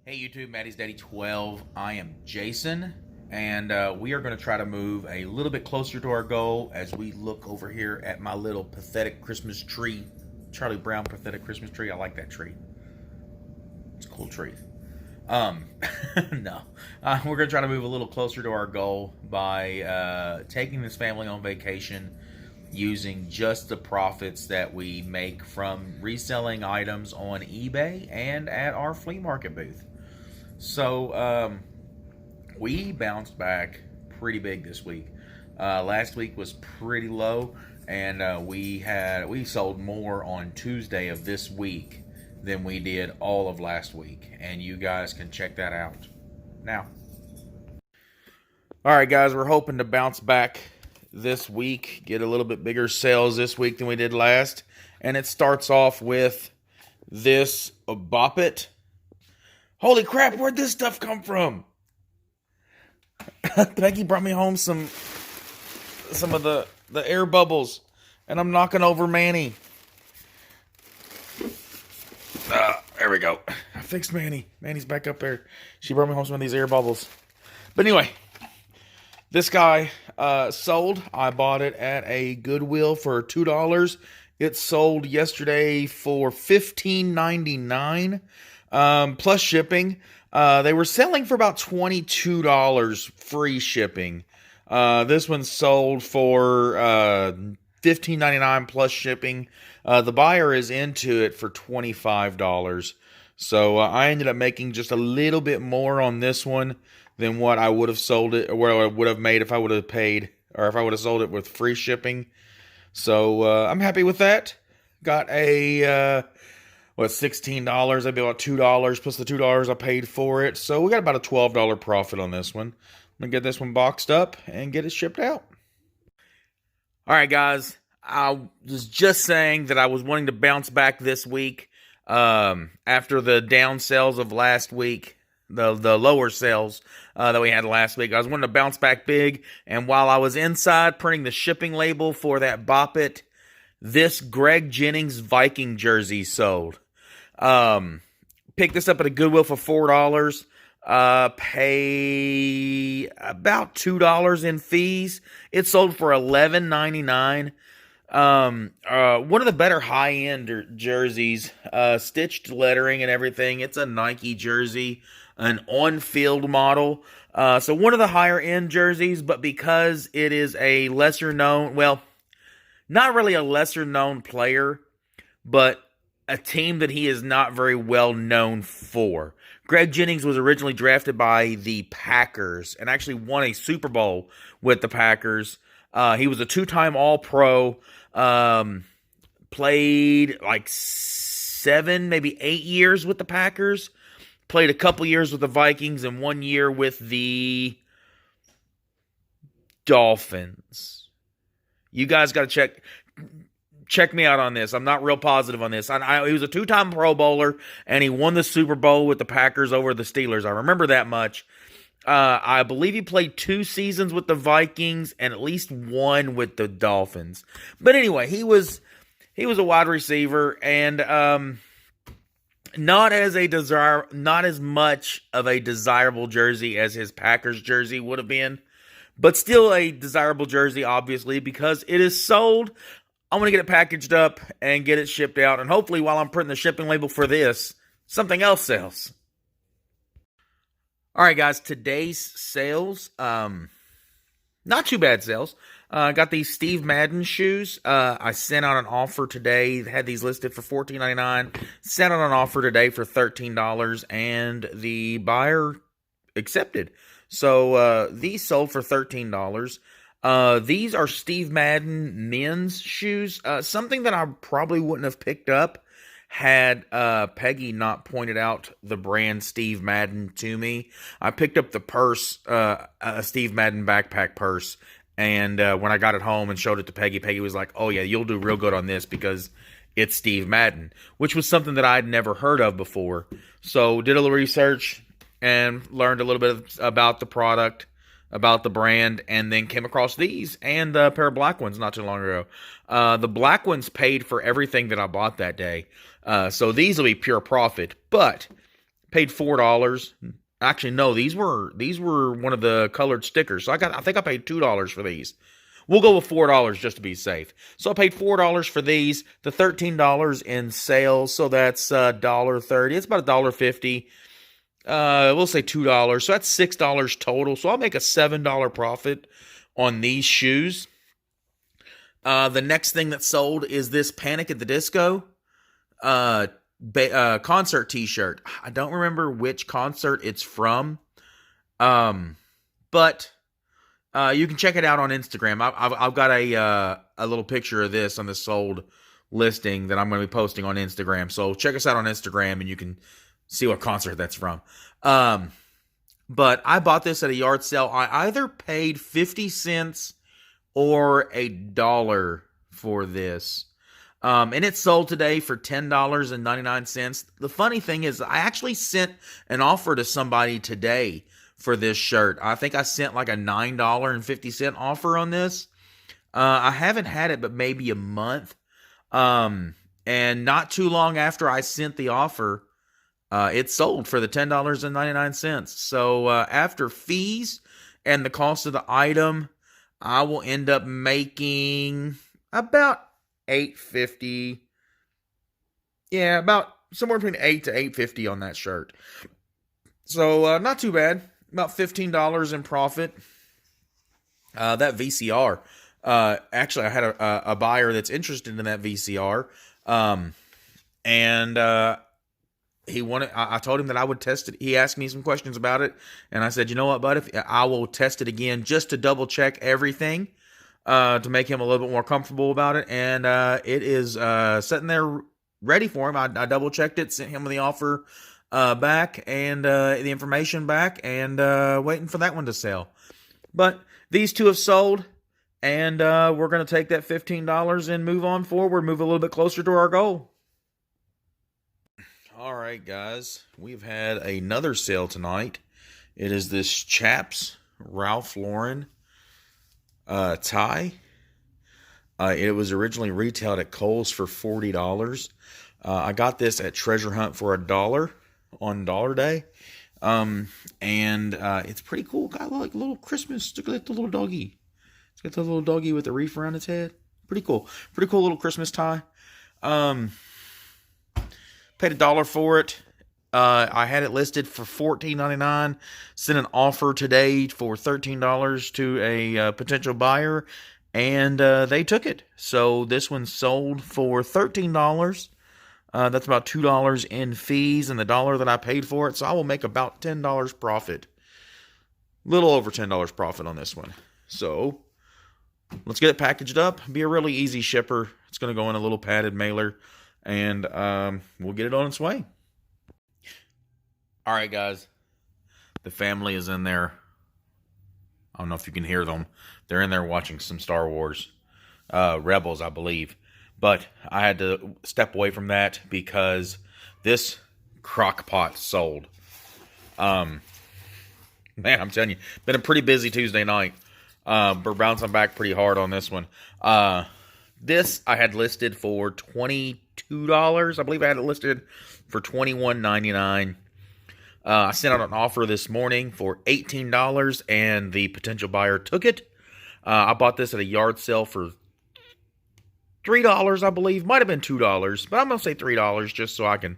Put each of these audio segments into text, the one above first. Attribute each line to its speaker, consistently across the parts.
Speaker 1: Hey YouTube, Maddie's Daddy 12. I am Jason, and we are going to try to move a little bit closer to our goal as we look over here at my little pathetic Christmas tree. Charlie Brown pathetic Christmas tree. I like that tree. It's a cool tree. Um, no. We're going to try to move a little closer to our goal by taking this family on vacation using just the profits that we make from reselling items on eBay and at our flea market booth. So we bounced back pretty big this week. Last week was pretty low, and we sold more on Tuesday of this week than we did all of last week, and you guys can check that out now. All right, guys, we're hoping to bounce back this week, get a little bit bigger sales this week than we did last, and it starts off with this Bop It. Holy crap, where'd this stuff come from? Peggy brought me home some of the air bubbles, and I'm knocking over Manny. There we go. I fixed Manny. Manny's back up there. She brought me home some of these air bubbles. But anyway, this guy sold. I bought it at a Goodwill for $2. It sold yesterday for $15.99 plus shipping. They were selling for about $22 free shipping. This one sold for $15.99 plus shipping. The buyer is into it for $25. So I ended up making just a little bit more on this one than what I would have sold it, or what I would have made if I would have paid, or if I would have sold it with free shipping. So I'm happy with that. Got a $16? That'd be about $2 plus the $2 I paid for it. So we got about a $12 profit on this one. I'm gonna get this one boxed up and get it shipped out. All right, guys. I was just saying that I was wanting to bounce back this week after the down sales of last week. The lower sales that we had last week. I was wanting to bounce back big, and while I was inside printing the shipping label for that Bop It, this Greg Jennings Viking jersey sold. Picked this up at a Goodwill for $4. Pay about $2 in fees. It sold for $11.99. One of the better high-end jerseys, stitched lettering and everything. It's a Nike jersey, an on-field model. So one of the higher-end jerseys, but because it is a lesser-known, well, not really a lesser-known player, but a team that he is not very well known for. Greg Jennings was originally drafted by the Packers and actually won a Super Bowl with the Packers. He was a two-time All-Pro. Played like 7, maybe 8 years with the Packers. Played a couple years with the Vikings and 1 year with the Dolphins. You guys got to check me out on this. I'm not real positive on this. He was a two-time Pro Bowler, and he won the Super Bowl with the Packers over the Steelers. I remember that much. I believe he played 2 seasons with the Vikings and at least 1 with the Dolphins. But anyway, he was a wide receiver, and not as much of a desirable jersey as his Packers jersey would have been, but still a desirable jersey, obviously, because it is sold. I'm going to get it packaged up and get it shipped out, and hopefully while I'm printing the shipping label for this, something else sells. All right, guys, today's sales, not too bad sales. Got these Steve Madden shoes. I sent out an offer today. Had these listed for $14.99. Sent out an offer today for $13, and the buyer accepted. So these sold for $13. These are Steve Madden men's shoes. Something that I probably wouldn't have picked up had Peggy not pointed out the brand Steve Madden to me. I picked up the purse, a Steve Madden backpack purse, and when I got it home and showed it to Peggy, Peggy was like, oh yeah, you'll do real good on this because it's Steve Madden, which was something that I'd never heard of before. So did a little research and learned a little bit about the product, about the brand, and then came across these and a pair of black ones not too long ago. The black ones paid for everything that I bought that day. So these will be pure profit. But Paid $4. Actually, no, these were one of the colored stickers. So I think I paid $2 for these. We'll go with $4 just to be safe. So I paid $4 for these, the $13 in sales, so that's $1.30. It's about $1.50. We'll say $2. So that's $6 total. So I'll make a $7 profit on these shoes. The next thing that sold is this Panic at the Disco concert t-shirt. I don't remember which concert it's from, but you can check it out on Instagram. I've got a little picture of this on the sold listing that I'm going to be posting on Instagram. So check us out on Instagram and you can see what concert that's from. But I bought this at a yard sale. I either paid 50 cents or $1 for this. And it sold today for $10.99. The funny thing is, I actually sent an offer to somebody today for this shirt. I think I sent like a $9.50 offer on this. I haven't had it but maybe a month. And not too long after I sent the offer, it sold for the $10.99. So after fees and the cost of the item, I will end up making about $8.50. Yeah, about somewhere between $8 to $8.50 on that shirt. So not too bad. About $15 in profit. That VCR. Actually, I had a buyer that's interested in that VCR. And he wanted. I told him that I would test it. He asked me some questions about it, and I said, "You know what, bud? I will test it again just to double check everything, to make him a little bit more comfortable about it." And it is sitting there ready for him. I double checked it, sent him the offer back and the information back, and waiting for that one to sell. But these two have sold, and we're going to take that $15 and move on forward, move a little bit closer to our goal. All right, guys, we've had another sale tonight. It is this Chaps Ralph Lauren tie. It was originally retailed at Kohl's for $40. I got this at Treasure Hunt for $1 on Dollar Day. And it's pretty cool. Got like a little Christmas. Look at the little doggy. It's got the little doggy with the wreath around its head. Pretty cool. Pretty cool little Christmas tie. Paid $1 for it. I had it listed for $14.99. Sent an offer today for $13 to a potential buyer, and they took it. So this one sold for $13. That's about $2 in fees and the $1 that I paid for it. So I will make about $10 profit. Little over $10 profit on this one. So let's get it packaged up. Be a really easy shipper. It's going to go in a little padded mailer. And we'll get it on its way. All right, guys. The family is in there. I don't know if you can hear them. They're in there watching some Star Wars. Rebels, I believe. But I had to step away from that because this crock pot sold. Man, I'm telling you. Been a pretty busy Tuesday night. We're bouncing back pretty hard on this one. This I had listed for $22. I believe I had it listed for $21.99. I sent out an offer this morning for $18, and the potential buyer took it. I bought this at a yard sale for $3, I believe. Might have been $2, but I'm going to say $3 just so I can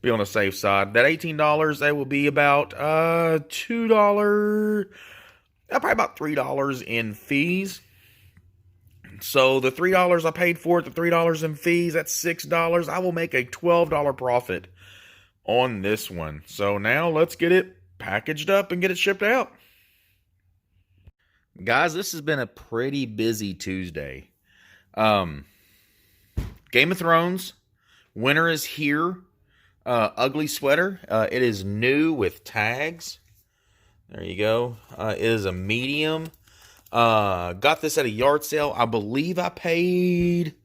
Speaker 1: be on the safe side. That $18, that will be about $2, probably about $3 in fees. So the $3 I paid for it, the $3 in fees, that's $6. I will make a $12 profit on this one. So now let's get it packaged up and get it shipped out. Guys, this has been a pretty busy Tuesday. Game of Thrones, winter is here. Ugly sweater. It is new with tags. There you go. It is a medium. Got this at a yard sale. I believe I paid,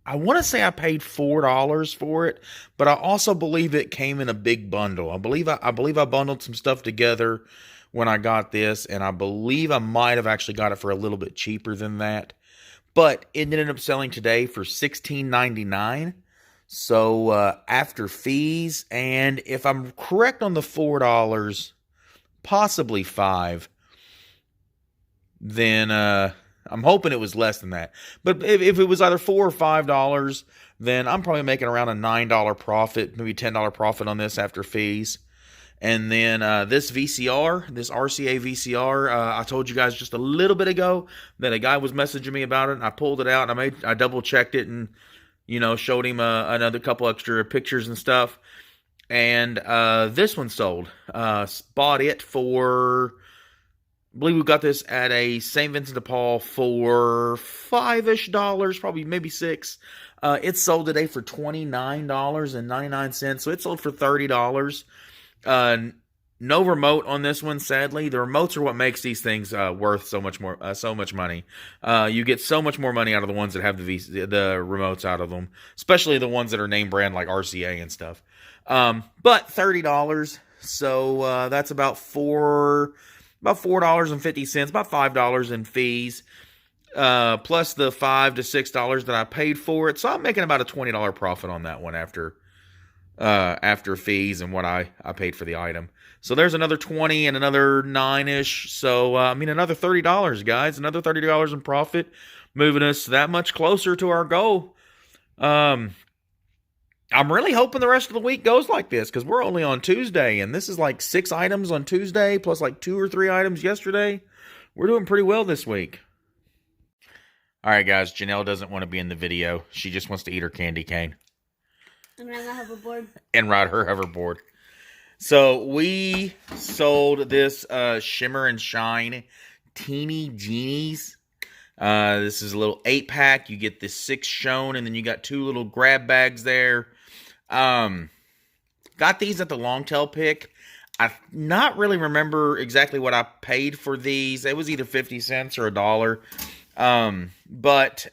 Speaker 1: I want to say I paid $4 for it, but I also believe it came in a big bundle. I believe I bundled some stuff together when I got this, and I believe I might have actually got it for a little bit cheaper than that. But it ended up selling today for $16.99. So after fees, and if I'm correct on the $4, possibly $5, then I'm hoping it was less than that. But if it was either $4 or $5, then I'm probably making around a $9 profit, maybe $10 profit on this after fees. And then this VCR, this RCA VCR, I told you guys just a little bit ago that a guy was messaging me about it, and I pulled it out, and I double checked it, and showed him another couple extra pictures and stuff. And this one sold. Bought it for, I believe we got this at a St. Vincent de Paul for $5-ish, probably maybe $6. It sold today for $29.99, so it sold for $30. No remote on this one, sadly. The remotes are what makes these things worth so much more, so much money. You get so much more money out of the ones that have the remotes out of them, especially the ones that are name brand like RCA and stuff. But $30, so that's about $4.50, about $5 in fees, plus the $5 to $6 that I paid for it. So I'm making about a $20 profit on that one after fees and what I paid for the item. So there's another 20 and another 9-ish. So, another $30, guys. Another $30 in profit, moving us that much closer to our goal. I'm really hoping the rest of the week goes like this, because we're only on Tuesday, and this is like 6 items on Tuesday, plus like 2 or 3 items yesterday. We're doing pretty well this week. All right, guys. Janelle doesn't want to be in the video. She just wants to eat her candy cane.
Speaker 2: And ride my hoverboard.
Speaker 1: And ride her hoverboard. So we sold this Shimmer and Shine Teeny Genies. This is a little 8-pack. You get the 6 shown, and then you got 2 little grab bags there. Got these at the long tail pick. I not really remember exactly what I paid for these. It was either 50 cents or $1. But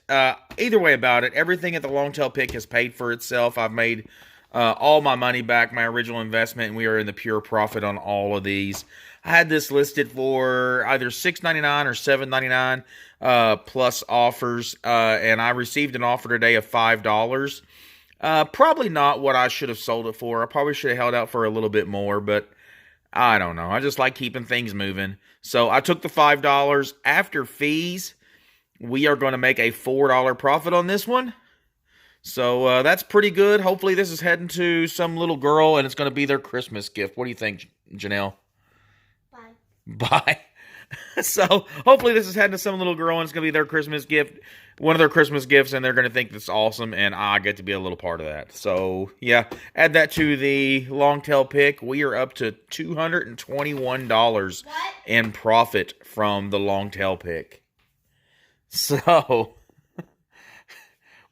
Speaker 1: either way about it, everything at the long tail pick has paid for itself. I've made all my money back, my original investment, and we are in the pure profit on all of these. I had this listed for either $6.99 or $7.99 plus offers, and I received an offer today of $5. Probably not what I should have sold it for. I probably should have held out for a little bit more, but I don't know. I just like keeping things moving. So I took the $5 after fees. We are going to make a $4 profit on this one. So that's pretty good. Hopefully this is heading to some little girl, and it's going to be their Christmas gift. What do you think, Janelle? Bye. So hopefully this is heading to some little girl, and it's going to be their Christmas gift, one of their Christmas gifts, and they're going to think that's awesome, and I get to be a little part of that. So, yeah, add that to the long tail pick. We are up to $221 in profit from the long tail pick. So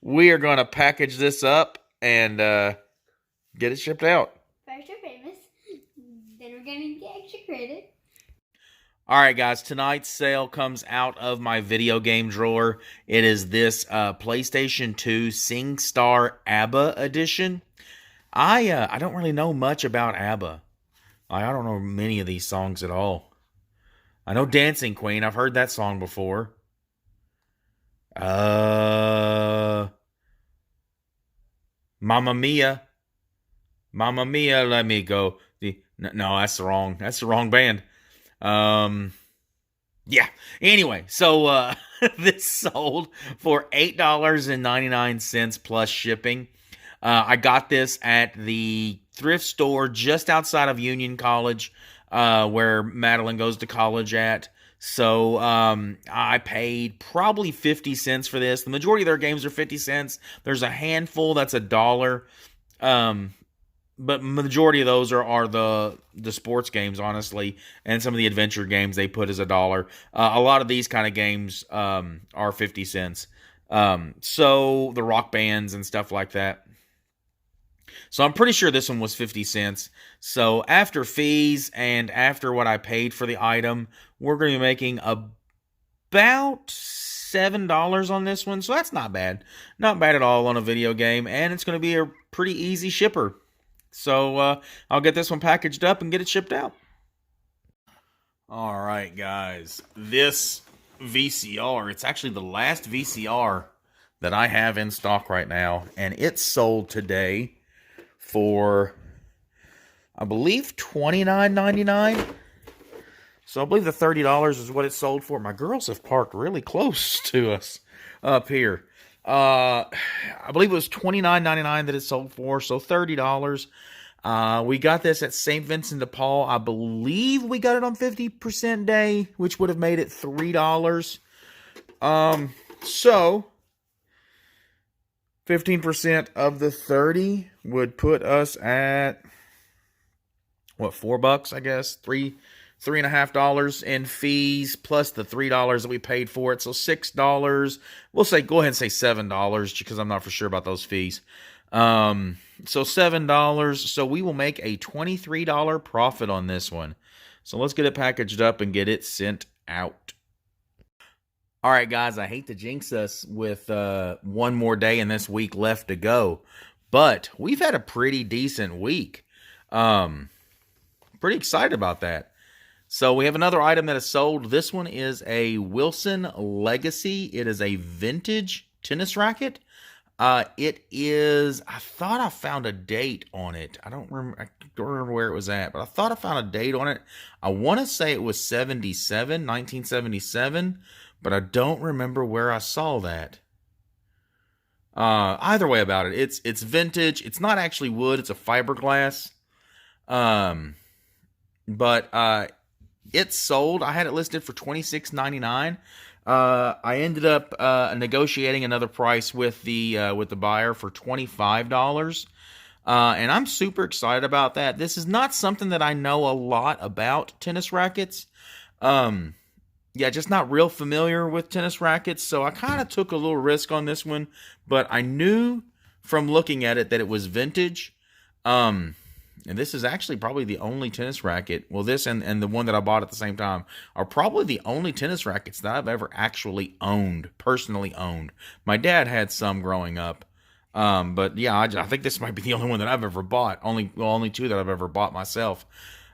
Speaker 1: we are going to package this up and get it shipped out.
Speaker 2: First you're famous, then we're going to get extra credit.
Speaker 1: All right, guys, tonight's sale comes out of my video game drawer. It is this PlayStation 2 SingStar ABBA edition. I don't really know much about ABBA. I don't know many of these songs at all. I know Dancing Queen. I've heard that song before. Mamma Mia. Mamma Mia, let me go. No, that's the wrong band. Yeah. Anyway, so this sold for $8.99 plus shipping. I got this at the thrift store just outside of Union College, where Madeline goes to college at. So I paid probably 50 cents for this. The majority of their games are 50 cents. There's a handful that's $1. But majority of those are the sports games, honestly, and some of the adventure games they put as $1. A lot of these kind of games are 50 cents. So the rock bands and stuff like that. So I'm pretty sure this one was 50 cents. So after fees and after what I paid for the item, we're going to be making about $7 on this one. So that's not bad. Not bad at all on a video game. And it's going to be a pretty easy shipper. So I'll get this one packaged up and get it shipped out. All right, guys. This VCR, it's actually the last VCR that I have in stock right now, and it sold today for, I believe, $29.99. So I believe the $30 is what it sold for. My girls have parked really close to us up here. I believe it was $29.99 that it sold for, so $30. We got this at St. Vincent de Paul. I believe we got it on 50% day, which would have made it $3. So 15% of the 30 would put us at what, $4, I guess, $3.50 in fees plus the $3 that we paid for it. So $6. We'll say, go ahead and say $7 because I'm not for sure about those fees. So $7. So we will make a $23 profit on this one. So let's get it packaged up and get it sent out. All right, guys, I hate to jinx us with one more day in this week left to go, but we've had a pretty decent week. Pretty excited about that. So we have another item that is sold. This one is a Wilson Legacy. It is a vintage tennis racket. It is, I thought I found a date on it. I don't remember where it was at, but I thought I found a date on it. I want to say it was 1977, but I don't remember where I saw that. Either way about it, it's vintage. It's not actually wood. It's a fiberglass. But it sold. I had it listed for $26.99. I ended up negotiating another price with the buyer for $25. And I'm super excited about that. This is not something that I know a lot about, tennis rackets. Yeah, just not real familiar with tennis rackets, so I kind of took a little risk on this one, but I knew from looking at it that it was vintage. And this is actually probably the only tennis racket, well, this and the one that I bought at the same time are probably the only tennis rackets that I've ever actually owned, personally owned. My dad had some growing up, but yeah, I think this might be the only one that I've ever bought, only two that I've ever bought myself.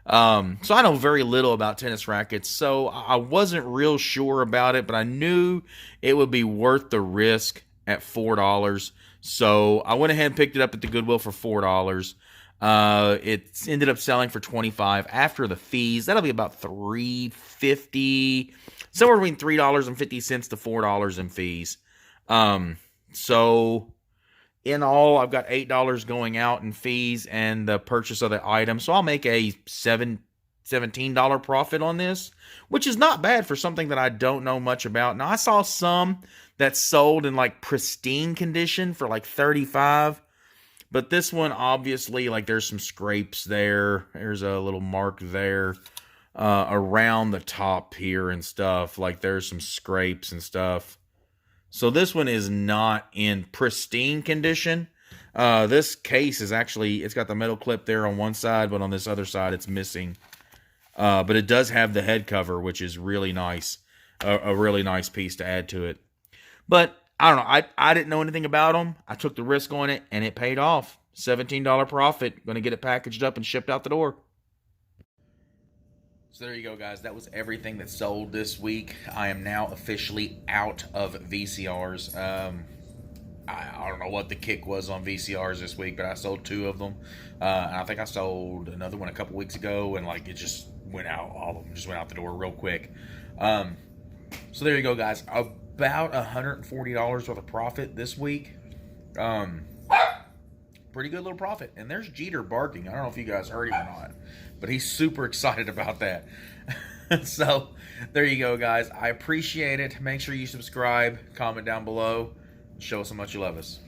Speaker 1: So I know very little about tennis rackets, so I wasn't real sure about it, but I knew it would be worth the risk at $4. So I went ahead and picked it up at the Goodwill for $4. It ended up selling for $25 after the fees. That'll be about $3.50, somewhere between $3.50 to $4 in fees. So in all, I've got $8 going out in fees and the purchase of the item. So I'll make a $17 profit on this, which is not bad for something that I don't know much about. Now, I saw some that sold in like pristine condition for like $35. But this one, obviously, like there's some scrapes there. There's a little mark there around the top here and stuff. Like there's some scrapes and stuff. So this one is not in pristine condition. This case is actually, it's got the metal clip there on one side, but on this other side it's missing. But it does have the head cover, which is really nice. A really nice piece to add to it. But I don't know. I didn't know anything about them. I took the risk on it, and it paid off. $17 profit. Going to get it packaged up and shipped out the door. So there you go, guys. That was everything that sold this week. I am now officially out of VCRs. I don't know what the kick was on VCRs this week, but I sold 2 of them. And I think I sold another one a couple weeks ago, and like it just went out. All of them just went out the door real quick. So there you go, guys. About $140 worth of profit this week. Pretty good little profit. And there's Jeter barking. I don't know if you guys heard him or not, but he's super excited about that. So there you go, guys. I appreciate it. Make sure you subscribe, comment down below, and show us how much you love us.